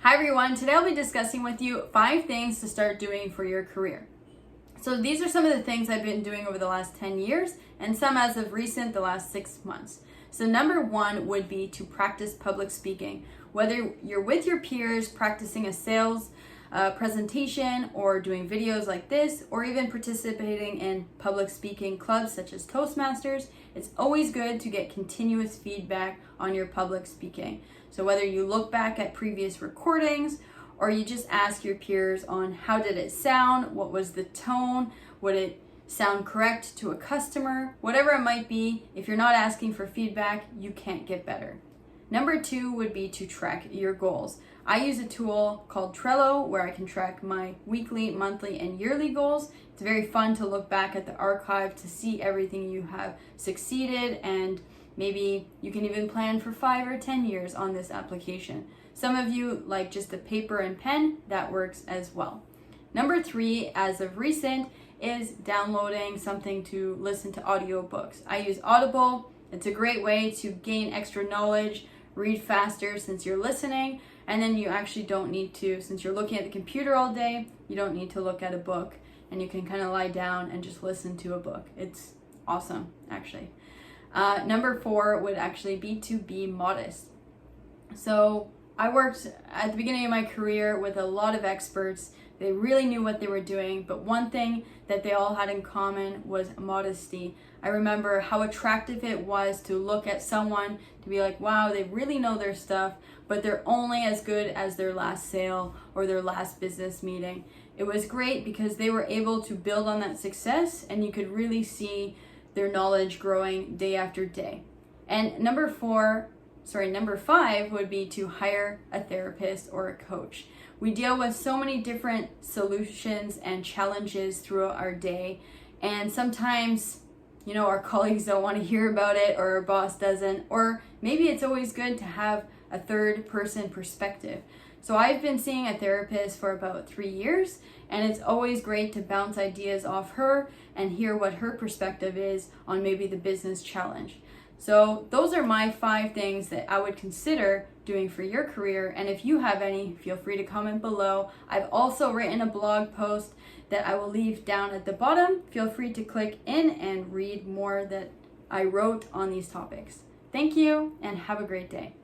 Hi everyone, today I'll be discussing with you 5 things to start doing for your career. So these are some of the things I've been doing over the last 10 years and some as of recent, the last 6 months. So number 1 would be to practice public speaking. Whether you're with your peers practicing a sales presentation or doing videos like this, or even participating in public speaking clubs such as Toastmasters, it's always good to get continuous feedback on your public speaking. So whether you look back at previous recordings or you just ask your peers on how did it sound, what was the tone, would it sound correct to a customer, whatever it might be, if you're not asking for feedback, you can't get better. Number 2 would be to track your goals. I use a tool called Trello where I can track my weekly, monthly, and yearly goals. It's very fun to look back at the archive to see everything you have succeeded, and maybe you can even plan for 5 or 10 years on this application. Some of you like just the paper and pen, that works as well. Number 3, as of recent, is downloading something to listen to audiobooks. I use Audible. It's a great way to gain extra knowledge, read faster since you're listening, and then you actually don't need to, since you're looking at the computer all day, you don't need to look at a book, and you can kind of lie down and just listen to a book. It's awesome, actually. Number 4 would actually be to be modest. So I worked at the beginning of my career with a lot of experts. They really knew what they were doing, but one thing that they all had in common was modesty. I remember how attractive it was to look at someone to be like, wow, they really know their stuff, but they're only as good as their last sale or their last business meeting. It was great because they were able to build on that success, and you could really see their knowledge growing day after day. And number 5 would be to hire a therapist or a coach. We deal with so many different solutions and challenges throughout our day, and sometimes, our colleagues don't want to hear about it, or our boss doesn't, or maybe it's always good to have a third person perspective. So I've been seeing a therapist for about 3 years, and it's always great to bounce ideas off her and hear what her perspective is on maybe the business challenge. So those are my 5 things that I would consider doing for your career. And if you have any, feel free to comment below. I've also written a blog post that I will leave down at the bottom. Feel free to click in and read more that I wrote on these topics. Thank you and have a great day.